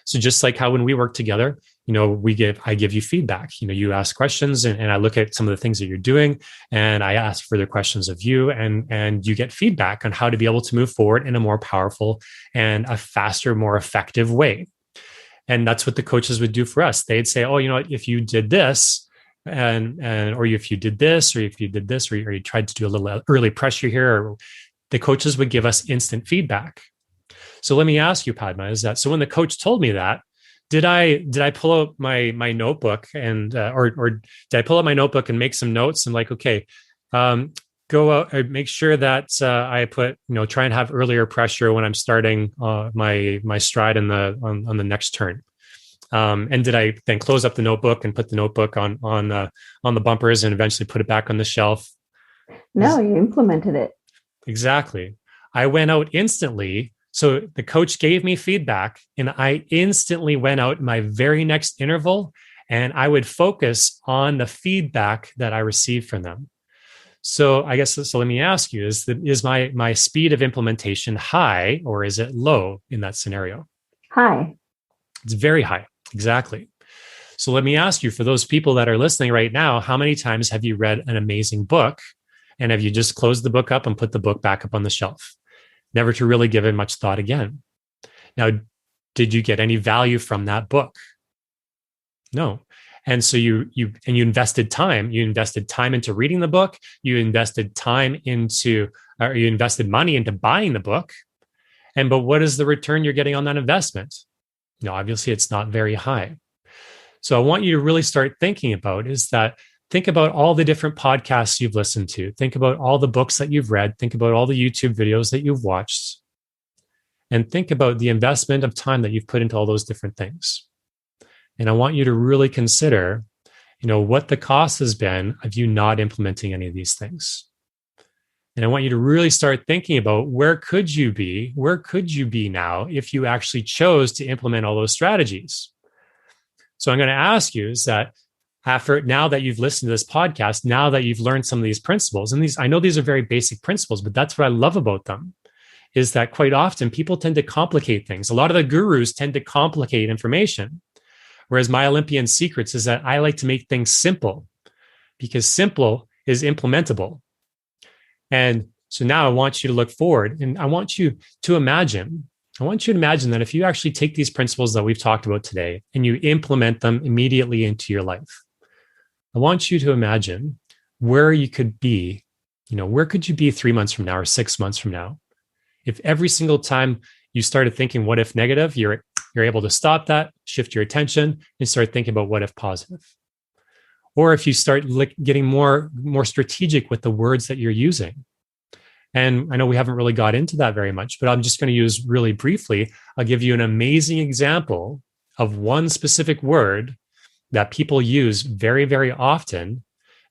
So just like how when we work together, I give you feedback. You ask questions and I look at some of the things that you're doing and I ask further questions of you and you get feedback on how to be able to move forward in a more powerful and a faster, more effective way. And that's what the coaches would do for us. They'd say, oh, if you did this or if you did this, or if you did this, or you tried to do a little early pressure here, or the coaches would give us instant feedback. So let me ask you, Padma, so when the coach told me that, did I pull out my notebook and or did I pull out my notebook and make some notes and like, okay, go out and make sure that I put, try and have earlier pressure when I'm starting my stride on the next turn. And did I then close up the notebook and put the notebook on the bumpers and eventually put it back on the shelf? No, you implemented it. Exactly. I went out instantly, So the coach gave me feedback, and I instantly went out in my very next interval, and I would focus on the feedback that I received from them. So I guess, so let me ask you, is my speed of implementation high or is it low in that scenario? High. It's very high. Exactly. So let me ask you, for those people that are listening right now, how many times have you read an amazing book and have you just closed the book up and put the book back up on the shelf, never to really give it much thought again? Now, did you get any value from that book? No. And so you invested time. You invested time into reading the book. You invested you invested money into buying the book. But what is the return you're getting on that investment? No, obviously it's not very high. So I want you to really start thinking about think about all the different podcasts you've listened to. Think about all the books that you've read. Think about all the YouTube videos that you've watched. And think about the investment of time that you've put into all those different things. And I want you to really consider, what the cost has been of you not implementing any of these things. And I want you to really start thinking about where could you be now if you actually chose to implement all those strategies. So I'm going to ask you is that now that you've listened to this podcast, now that you've learned some of these principles, and I know these are very basic principles, but that's what I love about them, is that quite often people tend to complicate things. A lot of the gurus tend to complicate information. Whereas my Olympian secrets is that I like to make things simple because simple is implementable. And so now I want you to look forward and I want you to imagine that if you actually take these principles that we've talked about today and you implement them immediately into your life, I want you to imagine where you could be, where could you be 3 months from now or 6 months from now? If every single time you started thinking, what if negative, you're able to stop that, shift your attention, and start thinking about what if positive. Or if you start getting more strategic with the words that you're using. And I know we haven't really got into that very much, but I'm just going to use really briefly. I'll give you an amazing example of one specific word that people use very, very often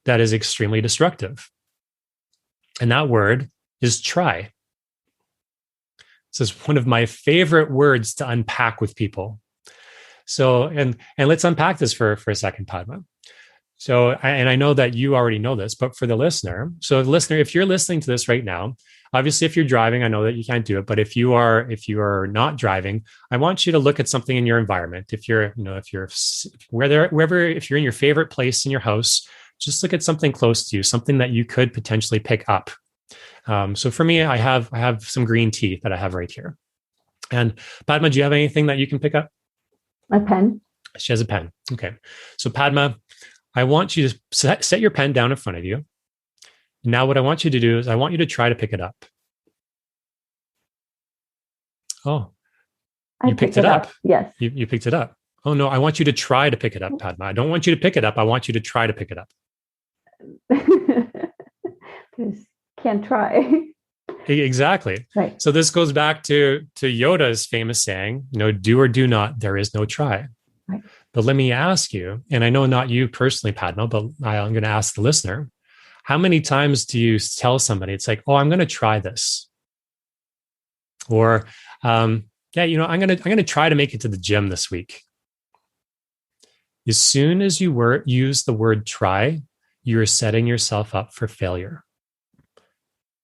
that is extremely destructive. And that word is try. This is one of my favorite words to unpack with people. So, and let's unpack this for a second, Padma. So, and I know that you already know this, but for the listener, if you're listening to this right now, obviously, if you're driving, I know that you can't do it, but if you are not driving, I want you to look at something in your environment. If you're in your favorite place in your house, just look at something close to you, something that you could potentially pick up. So for me, I have some green tea that I have right here. And Padma, do you have anything that you can pick up? A pen. She has a pen. Okay. So Padma, I want you to set your pen down in front of you. Now what I want you to do is I want you to try to pick it up. Oh, you picked it up. Yes. You picked it up. Oh no, I want you to try to pick it up, Padma. I don't want you to pick it up. I want you to try to pick it up. Can't try. Exactly. Right. So this goes back to Yoda's famous saying, do or do not, there is no try. Right. But let me ask you, and I know not you personally, Padma, but I'm going to ask the listener, how many times do you tell somebody, it's like, oh, I'm going to try this? Or, I'm going to try to make it to the gym this week. As soon as you use the word try, you're setting yourself up for failure.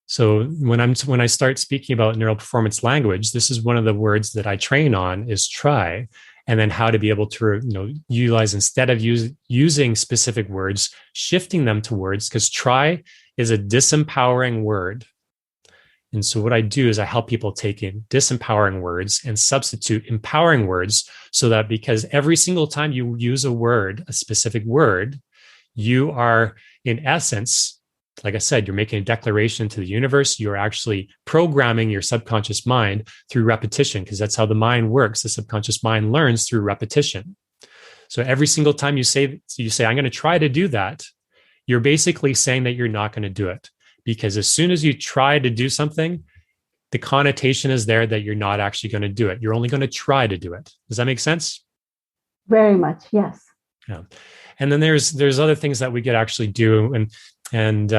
So when I start speaking about neural performance language, this is one of the words that I train on is try, and then how to be able to utilize, instead of using specific words, shifting them to words, because try is a disempowering word. And so what I do is I help people take in disempowering words and substitute empowering words, so that because every single time you use a specific word, you are in essence, like I said, you're making a declaration to the universe. You're actually programming your subconscious mind through repetition, because that's how the mind works. The subconscious mind learns through repetition. So every single time you say, I'm going to try to do that, you're basically saying that you're not going to do it. Because as soon as you try to do something, the connotation is there that you're not actually going to do it. You're only going to try to do it. Does that make sense? Very much, yes. Yeah. And then there's other things that we could actually do, and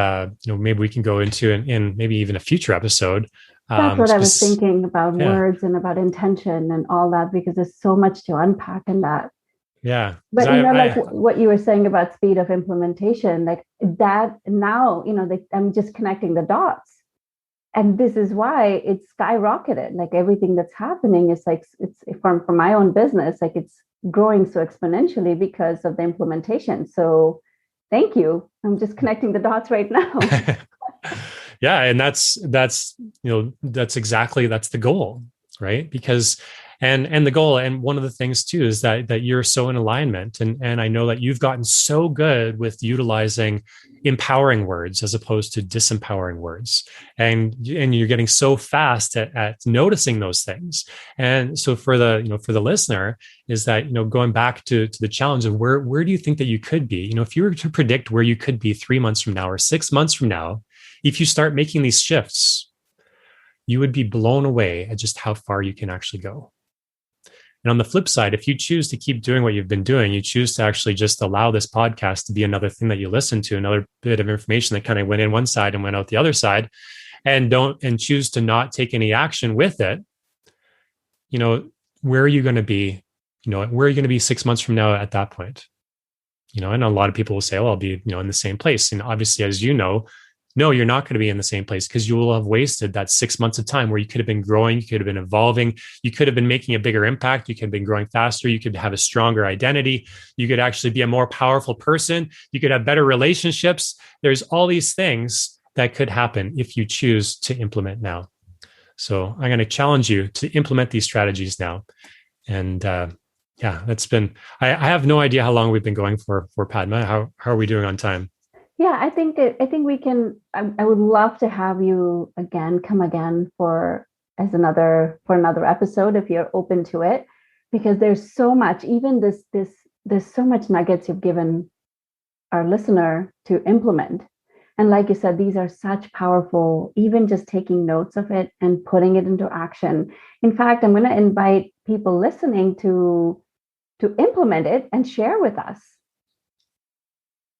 maybe we can go into in maybe even a future episode. That's what I was thinking about, yeah, words and about intention and all that, because there's so much to unpack in that. yeah. 'Cause But like what you were saying about speed of implementation, like that now, I'm just connecting the dots. And this is why it's skyrocketed. Like everything that's happening is like, it's from my own business, like it's growing so exponentially because of the implementation. So thank you. I'm just connecting the dots right now. Yeah, and that's that's the goal, right? Because and the goal, and one of the things too is that you're so in alignment, and I know that you've gotten so good with utilizing empowering words as opposed to disempowering words, and you're getting so fast at noticing those things. And so for the listener, is that going back to the challenge of where do you think that you could be, if you were to predict where you could be 3 months from now or 6 months from now, if you start making these shifts, you would be blown away at just how far you can actually go. And on the flip side, if you choose to keep doing what you've been doing, you choose to actually just allow this podcast to be another thing that you listen to, another bit of information that kind of went in one side and went out the other side, and choose to not take any action with it, where are you going to be? Where are you going to be 6 months from now at that point? And a lot of people will say, well, I'll be, in the same place. And obviously, as you know, no, you're not going to be in the same place, because you will have wasted that 6 months of time where you could have been growing, you could have been evolving, you could have been making a bigger impact, you could have been growing faster, you could have a stronger identity, you could actually be a more powerful person, you could have better relationships. There's all these things that could happen if you choose to implement now. So I'm going to challenge you to implement these strategies now. And yeah, that's been, I have no idea how long we've been going for Padma. How are we doing on time? Yeah, I think we can. I would love to have you come again for another episode if you're open to it, because there's so much. Even there's so much nuggets you've given our listener to implement, and like you said, these are such powerful. Even just taking notes of it and putting it into action. In fact, I'm going to invite people listening to implement it and share with us.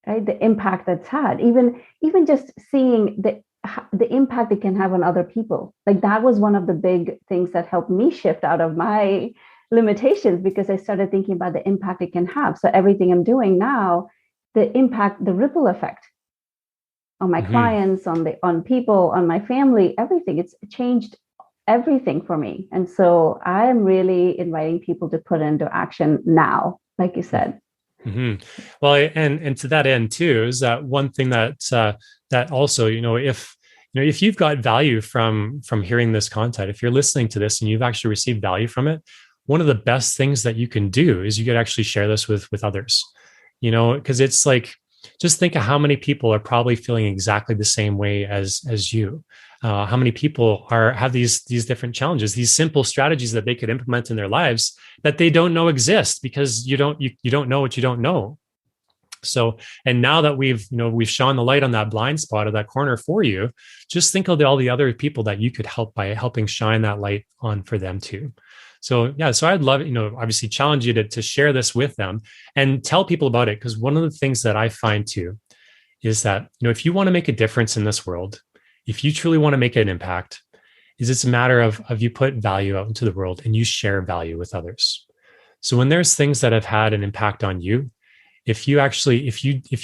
Right, the impact that's had, even just seeing the impact it can have on other people. Like that was one of the big things that helped me shift out of my limitations, because I started thinking about the impact it can have. So everything I'm doing now, the impact, the ripple effect on my clients, on people, on my family, everything. It's changed everything for me. And so I am really inviting people to put it into action now, like you said. Mm-hmm. Well, and to that end too, is that one thing that that also, if you've got value from hearing this content, if you're listening to this and you've actually received value from it, one of the best things that you can do is you could actually share this with others. Because it's like, just think of how many people are probably feeling exactly the same way as you. How many people have these different challenges, these simple strategies that they could implement in their lives that they don't know exist, because you don't know what you don't know. So, and now that we've shone the light on that blind spot of that corner for you, just think of all the other people that you could help by helping shine that light on for them too. So yeah, so I'd love, obviously challenge you to share this with them and tell people about it. Because one of the things that I find too is that, if you want to make a difference in this world, if you truly want to make an impact, it's a matter of you put value out into the world and you share value with others. So when there's things that have had an impact on you, if you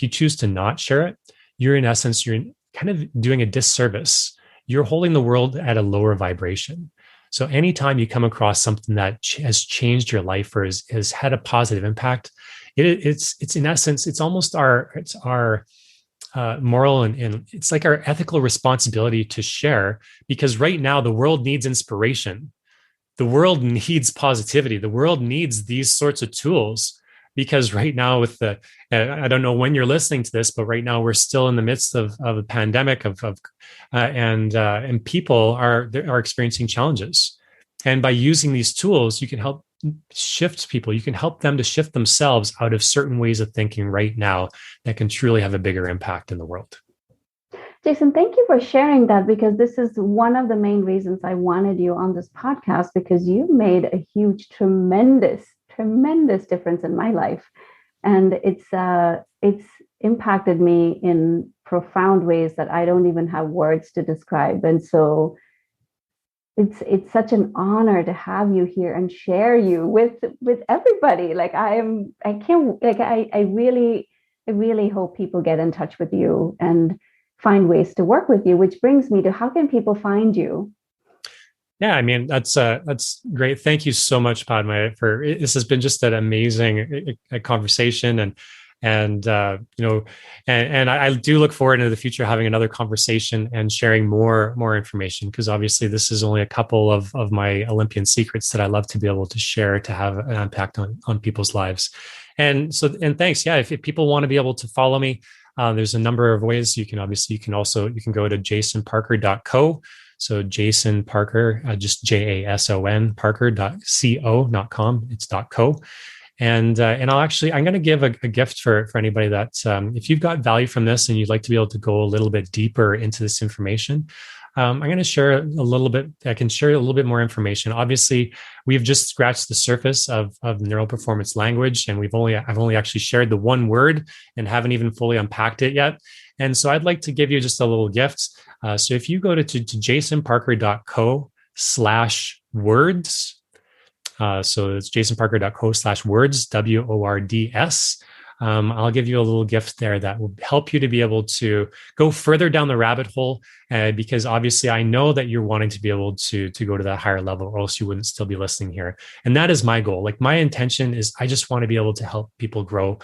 choose to not share it, you're kind of doing a disservice. You're holding the world at a lower vibration. So anytime you come across something that has changed your life or has had a positive impact, it's in essence, it's almost our moral and it's like our ethical responsibility to share, because right now the world needs inspiration. The world needs positivity. The world needs these sorts of tools, because right now with I don't know when you're listening to this, but right now we're still in the midst of a pandemic and people are experiencing challenges. And by using these tools, you can help shift people. You can help them to shift themselves out of certain ways of thinking right now that can truly have a bigger impact in the world. Jason, thank you for sharing that, because this is one of the main reasons I wanted you on this podcast, because you made a huge, tremendous difference in my life. And it's impacted me in profound ways that I don't even have words to describe. And so it's such an honor to have you here and share you with everybody. Like I can't, like I really hope people get in touch with you and find ways to work with you, which brings me to, how can people find you? Yeah, I mean, that's great. Thank you so much, Padma, for this has been just an amazing conversation, and I do look forward into the future having another conversation and sharing more information, because obviously this is only a couple of my Olympian secrets that I love to be able to share to have an impact on people's lives. And thanks. Yeah, if people want to be able to follow me, there's a number of ways. You can go to jasonparker.co. So Jason Parker, just JASON Parker.co, not com. It's .co. And I'm going to give a gift for anybody that if you've got value from this and you'd like to be able to go a little bit deeper into this information, I'm going to share a little bit. I can share a little bit more information. Obviously, we've just scratched the surface of neural performance language, and I've only actually shared the one word and haven't even fully unpacked it yet. And so I'd like to give you just a little gift. So if you go to jasonparker.co/words, so it's jasonparker.co/words, WORDS. I'll give you a little gift there that will help you to be able to go further down the rabbit hole, because obviously I know that you're wanting to be able to go to that higher level, or else you wouldn't still be listening here. And that is my goal. Like, my intention is I just want to be able to help people grow.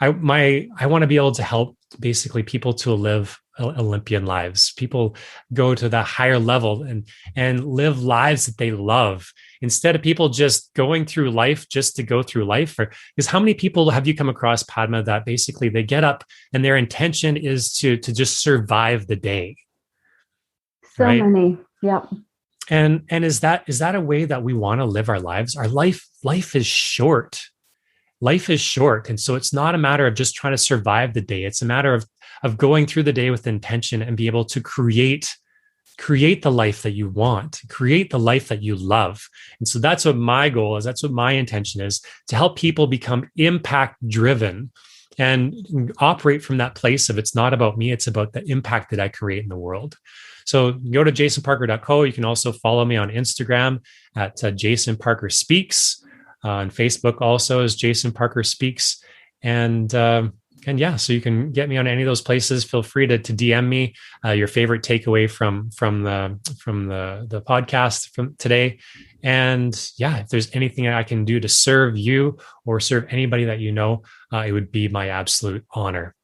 I want to be able to help basically people to live Olympian lives. People go to that higher level and live lives that they love, instead of people just going through life just to go through life. Because how many people have you come across, Padma, that basically they get up and their intention is to just survive the day? So right? Many. Yep. And is that a way that we want to live our lives? Our life is short. Life is short. And so it's not a matter of just trying to survive the day. It's a matter of going through the day with intention and be able to create the life that you want, create the life that you love. And so that's what my goal is. That's what my intention is, to help people become impact driven and operate from that place of, it's not about me, it's about the impact that I create in the world. So go to jasonparker.co. You can also follow me on Instagram at Jason Parker Speaks. On Facebook also is Jason Parker Speaks. And yeah, so you can get me on any of those places. Feel free to DM me your favorite takeaway from the podcast from today. And yeah, if there's anything I can do to serve you or serve anybody that you know, it would be my absolute honor.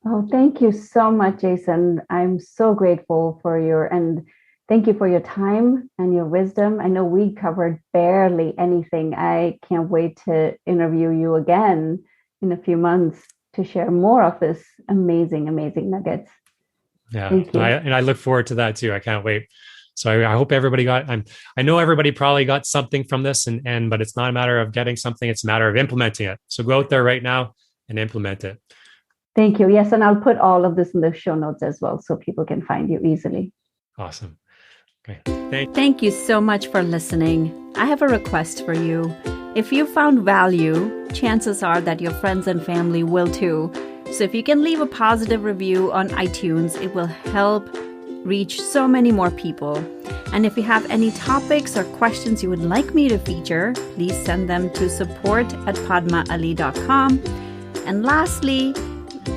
Oh, thank you so much, Jason. I'm so grateful for thank you for your time and your wisdom. I know we covered barely anything. I can't wait to interview you again in a few months to share more of this amazing nuggets. Yeah, and I look forward to that too. I can't wait. So I hope everybody I know everybody probably got something from this, but it's not a matter of getting something, it's a matter of implementing it. So go out there right now and implement it. Thank you. Yes, and I'll put all of this in the show notes as well, so people can find you easily. Awesome. Okay. Thank you so much for listening. I have a request for you. If you found value, chances are that your friends and family will too. So if you can leave a positive review on iTunes, it will help reach so many more people. And if you have any topics or questions you would like me to feature, please send them to support@padmaali.com. And lastly,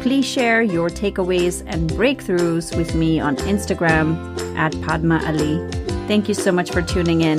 please share your takeaways and breakthroughs with me on Instagram @Padma Ali. Thank you so much for tuning in.